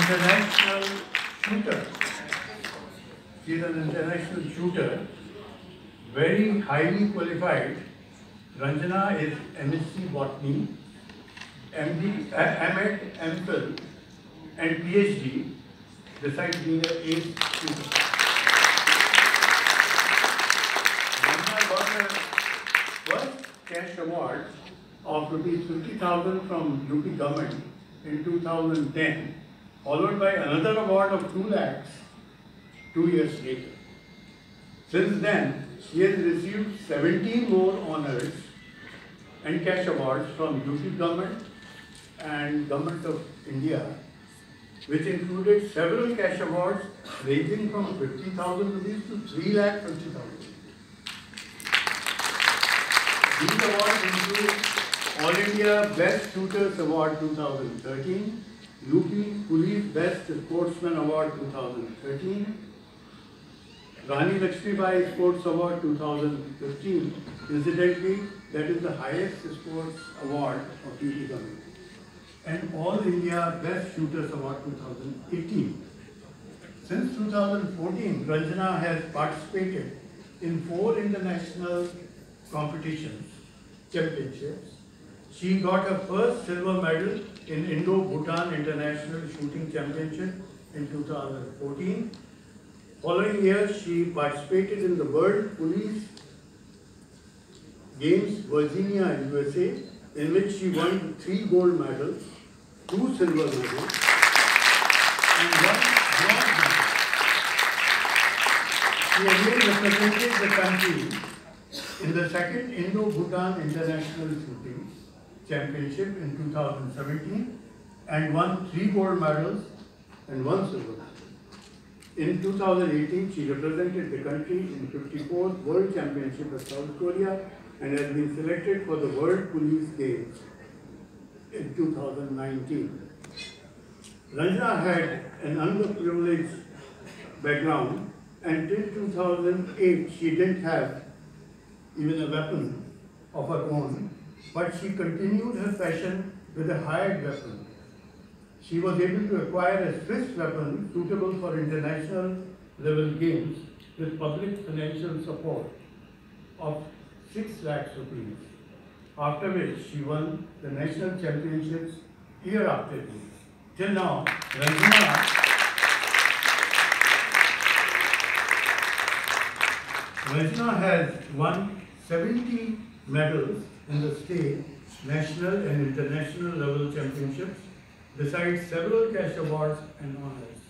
international shooter. She is an international shooter, very highly qualified. Ranjana is MSc Botany, MD, M.Ed, MPhil and PhD, besides being an ace shooter. Ranjana got her first cash award of rupees 50,000 from UP government in 2010, followed by another award of 2 lakhs 2 years later. Since then, she has received 17 more honors and cash awards from UP government and Government of India, which included several cash awards ranging from 50,000 rupees to 3,50,000. These awards include All India Best Shooters Award 2013, UP Police Best Sportsman Award 2013, Rani Lakshmibai Sports Award 2015. Incidentally, that is the highest sports award of UP government. And All India Best Shooters Award 2018. Since 2014, Ranjana has participated in 4 international competitions, championships. She got her first silver medal in Indo-Bhutan International Shooting Championship in 2014. Following year, she participated in the World Police Games, Virginia, USA, in which she won 3 gold medals, 2 silver medals, and 1 bronze medal. She again represented the country in the second Indo-Bhutan International Shooting Championship in 2017 and won 3 gold medals and 1 silver medal. In 2018, she represented the country in 54th World Championship of South Korea and has been selected for the World Police Games in 2019. Ranjana had an underprivileged background, and till 2008 she didn't have even a weapon of her own, but she continued her passion with a hired weapon. She was able to acquire a Swiss weapon suitable for international level games with public financial support of 6 lakhs rupees, after which she won the national championships year after year. Till now, Ranjana has won 70 medals in the state, national and international level championships, besides several cash awards and honors.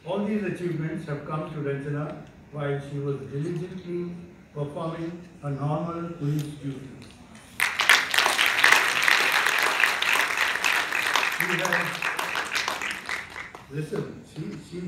All these achievements have come to Ranjana while she was diligently performing a normal police duty.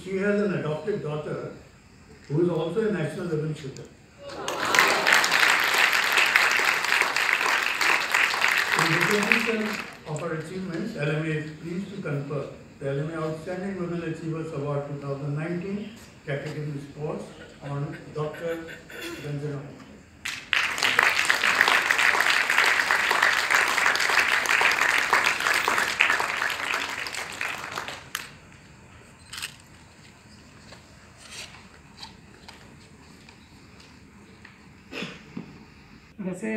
She has an adopted daughter who is also a national level shooter. In recognition of her achievements, LMA is pleased to confer the LMA Outstanding Women Achievers Award 2019 category sports on Dr. Ranjana. वैसे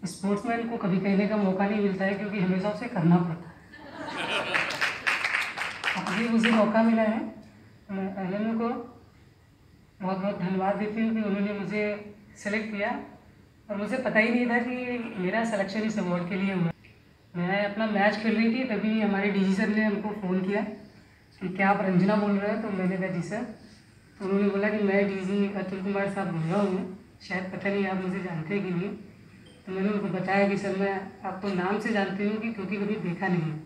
sportsman को कभी कहने का मौका नहीं मिलता है, क्योंकि हमेशा उसे करना पड़ता है। अभी मुझे मौका मिला है, मैं LMA को बहुत बहुत धन्यवाद देती हूँ कि उन्होंने मुझे सेलेक्ट किया, और मुझे पता ही नहीं था कि मेरा सिलेक्शन इस अवार्ड के लिए हुआ। मैं अपना मैच खेल रही थी, तभी हमारे DG सर ने हमको फ़ोन किया कि क्या आप रंजना बोल रहे हैं? तो मैंने कहा जी सर। तो उन्होंने बोला कि मैं DG अतुल कुमार साहब बोल रहा हूँ, शायद पता नहीं आप मुझे जानते हैं कि नहीं। तो मैंने उनको बताया कि सर मैं आपको नाम से जानती हूँ कि क्योंकि कभी देखा नहीं है।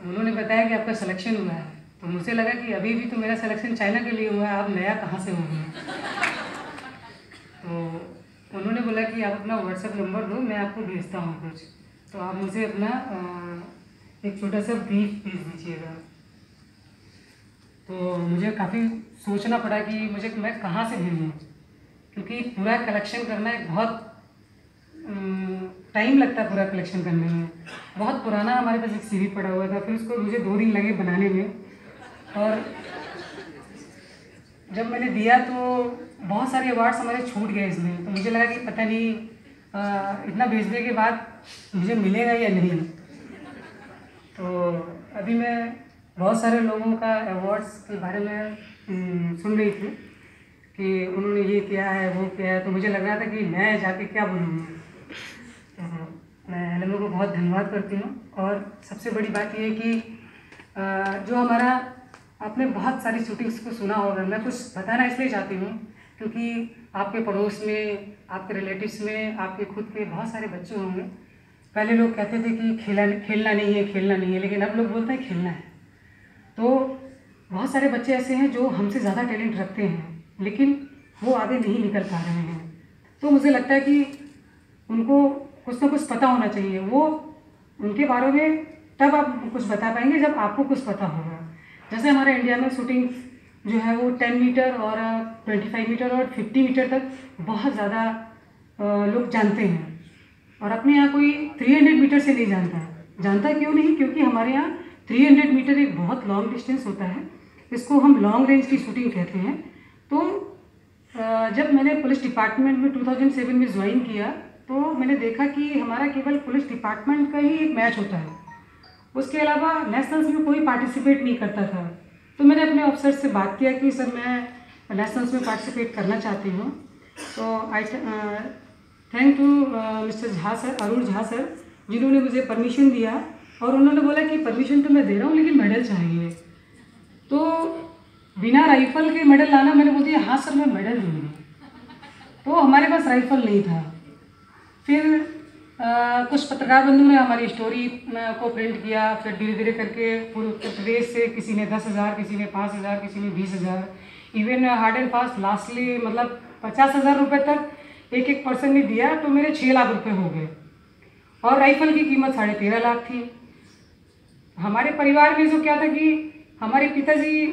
उन्होंने बताया कि आपका सिलेक्शन हुआ है, तो मुझे लगा कि अभी भी तो मेरा सिलेक्शन चाइना के लिए हुआ है, आप नया कहाँ से हो गए? तो उन्होंने बोला कि आप अपना व्हाट्सएप नंबर दो, मैं आपको भेजता हूँ कुछ, तो आप मुझे अपना एक छोटा सा ब्रीफ भेज दीजिएगा। तो मुझे काफ़ी सोचना पड़ा कि मैं कहाँ से भेजूँ, क्योंकि पूरा कलेक्शन करना एक बहुत टाइम लगता है पूरा कलेक्शन करने में। बहुत पुराना हमारे पास एक सीवी पड़ा हुआ था, फिर उसको मुझे 2 दिन लगे बनाने में, और जब मैंने दिया तो बहुत सारे अवार्ड्स हमारे छूट गए इसमें। तो मुझे लगा कि पता नहीं इतना भेजने के बाद मुझे मिलेगा या नहीं। तो अभी मैं बहुत सारे लोगों का अवार्ड्स के बारे में सुन रही थी कि उन्होंने ये किया है, वो किया है, तो मुझे लग रहा था कि मैं जाके क्या बोलूँगी। तो मैं LMO को बहुत धन्यवाद करती हूँ। और सबसे बड़ी बात ये है कि जो हमारा, आपने बहुत सारी शूटिंग्स को सुना होगा, मैं कुछ बताना इसलिए चाहती हूँ क्योंकि आपके पड़ोस में, आपके रिलेटिव्स में, आपके खुद के बहुत सारे बच्चे होंगे। पहले लोग कहते थे कि खेलना नहीं है, लेकिन अब लोग बोलते हैं खेलना है। तो बहुत सारे बच्चे ऐसे हैं जो हमसे ज़्यादा टैलेंट रखते हैं लेकिन वो आगे नहीं निकल पा रहे हैं। तो मुझे लगता है कि उनको कुछ ना कुछ पता होना चाहिए। वो उनके बारे में तब आप कुछ बता पाएंगे जब आपको कुछ पता होगा। जैसे हमारे इंडिया में शूटिंग जो है वो 10 मीटर और 25 मीटर और 50 मीटर तक बहुत ज़्यादा लोग जानते हैं, और अपने यहाँ कोई 300 मीटर से नहीं जानता क्यों नहीं? क्योंकि हमारे यहाँ 300 मीटर एक बहुत लॉन्ग डिस्टेंस होता है, इसको हम लॉन्ग रेंज की शूटिंग कहते हैं। तो जब मैंने पुलिस डिपार्टमेंट में 2007 में ज्वाइन किया तो मैंने देखा कि हमारा केवल पुलिस डिपार्टमेंट का ही एक मैच होता है, उसके अलावा नेशनल्स में कोई पार्टिसिपेट नहीं करता था। तो मैंने अपने अफसर से बात किया कि सर मैं नेशनल्स में पार्टिसिपेट करना चाहती हूँ। तो I thank to mister Jha sir, Arun Jha sir, जिन्होंने मुझे परमिशन दिया, और उन्होंने बोला कि परमिशन तो मैं दे रहा हूँ लेकिन मेडल चाहिए। तो बिना राइफल के मेडल लाना, मैंने बोल दिया हाँ सर मैं मेडल दूँगी। तो हमारे पास राइफल नहीं था। फिर कुछ पत्रकार बंधुओं ने हमारी स्टोरी को प्रिंट किया, फिर धीरे धीरे करके पूरे उत्तर प्रदेश से किसी ने 10,000, किसी ने 5,000, किसी ने 20,000, even hard and fast lastly मतलब 50,000 रुपये तक एक पर्सन ने दिया, तो मेरे 6 लाख रुपए हो गए। और राइफल की कीमत 13.5 लाख थी। हमारे परिवार में जो क्या था कि हमारे पिताजी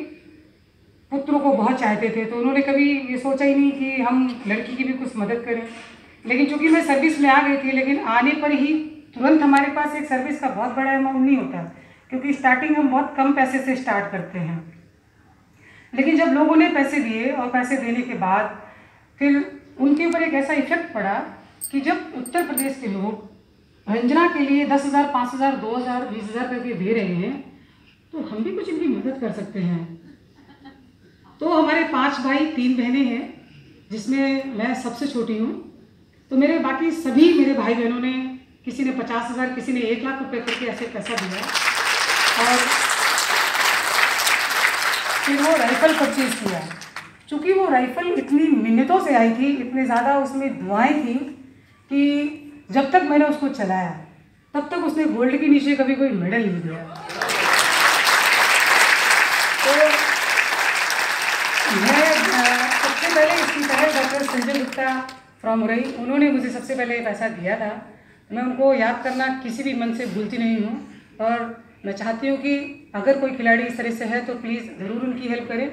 पुत्रों को बहुत चाहते थे, तो उन्होंने कभी ये सोचा ही नहीं कि हम लड़की की भी कुछ मदद करें। लेकिन चूंकि मैं सर्विस में आ गई थी, लेकिन आने पर ही तुरंत हमारे पास एक सर्विस का बहुत बड़ा अमाउंट नहीं होता, क्योंकि स्टार्टिंग हम बहुत कम पैसे से स्टार्ट करते हैं। लेकिन जब लोगों ने पैसे दिए और पैसे देने के बाद फिर उनके ऊपर एक ऐसा इफेक्ट पड़ा कि जब उत्तर प्रदेश के लोग रंजना के लिए 10,000, 5,000, 2,000, 20,000 करके दे रहे हैं, तो हम भी कुछ इनकी मदद कर सकते हैं। तो हमारे 5 भाई 3 बहनें हैं, जिसमें मैं सबसे छोटी हूँ। तो मेरे बाकी सभी मेरे भाई बहनों ने, किसी ने 50,000, किसी ने 1 लाख रुपए करके ऐसे पैसा दिया, और फिर वो राइफल परचेज किया। चूँकि वो राइफल इतनी मिन्नतों से आई थी, इतने ज़्यादा उसमें दुआएं थी कि जब तक मैंने उसको चलाया तब तक उसने गोल्ड के नीचे कभी कोई मेडल नहीं दिया। तो मैं सबसे पहले इसकी तरह डॉक्टर संजय गुप्ता फ्रॉम मुरई, उन्होंने मुझे सबसे पहले पैसा दिया था। मैं उनको याद करना किसी भी मन से भूलती नहीं हूँ, और मैं चाहती हूँ कि अगर कोई खिलाड़ी इस तरह से है तो प्लीज़ ज़रूर उनकी हेल्प करें।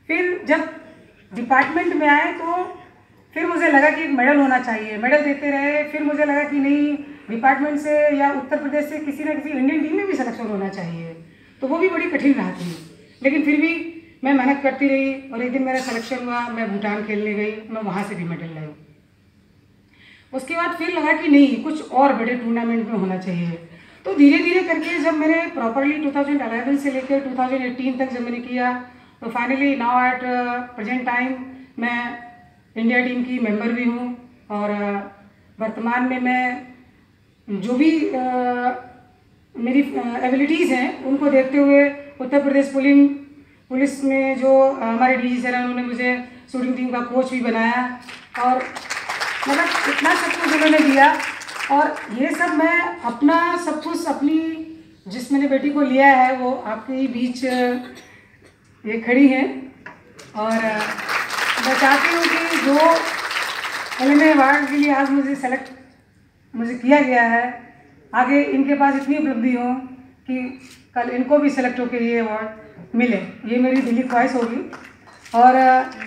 फिर जब डिपार्टमेंट में आए तो फिर मुझे लगा कि मेडल होना चाहिए, मेडल देते रहे। फिर मुझे लगा कि नहीं, डिपार्टमेंट से या उत्तर प्रदेश से किसी न किसी इंडियन टीम में भी सिलेक्शन होना चाहिए। तो वो भी बड़ी कठिन राह थी, लेकिन फिर भी मैं मेहनत करती रही, और एक दिन मेरा सिलेक्शन हुआ, मैं भूटान खेलने गई, मैं वहाँ से भी मेडल लाई। उसके बाद फिर लगा कि नहीं, कुछ और बड़े टूर्नामेंट में होना चाहिए। तो धीरे धीरे करके जब मैंने प्रॉपरली 2011 से लेकर 2018 तक जब मैंने किया, तो finally now at present time मैं इंडिया टीम की मेंबर भी हूँ। और वर्तमान में मैं जो भी मेरी एबिलिटीज़ हैं उनको देखते हुए उत्तर प्रदेश पुलिस में जो हमारे DG सर हैं, उन्होंने मुझे शूटिंग टीम का कोच भी बनाया, और मतलब इतना सब कुछ उन्होंने दिया। और ये सब मैं अपना सब कुछ अपनी, जिस मैंने बेटी को लिया है वो आपके ही बीच ये खड़ी है। और मैं चाहती हूँ कि जो LMA अवार्ड के लिए आज मुझे किया गया है, आगे इनके पास इतनी उपलब्धि हो कि कल इनको भी सेलेक्ट होकर ये अवार्ड मिले, ये मेरी दिली ख्वाहिश होगी। और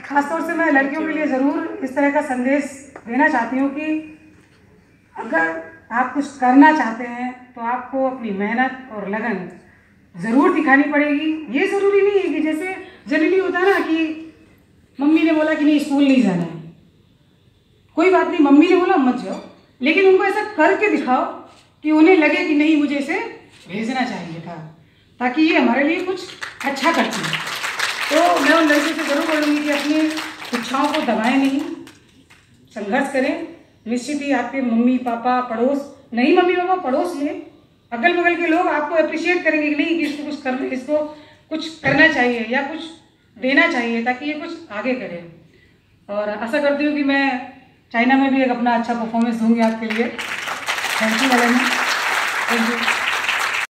ख़ासतौर से मैं लड़कियों के लिए ज़रूर इस तरह का संदेश देना चाहती हूँ कि अगर आप कुछ करना चाहते हैं तो आपको अपनी मेहनत और लगन ज़रूर दिखानी पड़ेगी। ये ज़रूरी नहीं है कि जैसे जनरली होता है ना कि मम्मी ने बोला कि नहीं स्कूल नहीं जाना है, कोई बात नहीं, मम्मी ने बोला मत जाओ, लेकिन उनको ऐसा करके दिखाओ कि उन्हें लगे कि नहीं मुझे इसे भेजना चाहिए था, ताकि ये हमारे लिए कुछ अच्छा करती है। तो मैं उन लड़कियों से ज़रूर बोलूँगी कि अपनी इच्छाओं को दबाएं नहीं, संघर्ष करें। निश्चित ही आपके मम्मी पापा पड़ोस, नहीं मम्मी पापा पड़ोस में अगल बगल के लोग आपको अप्रिशिएट करेंगे कि नहीं कि इसको कुछ करना चाहिए या कुछ देना चाहिए ताकि ये कुछ आगे करे। और आशा करती हूँ कि मैं चाइना में भी एक अपना अच्छा परफॉर्मेंस दूंगी आपके लिए। Thank you.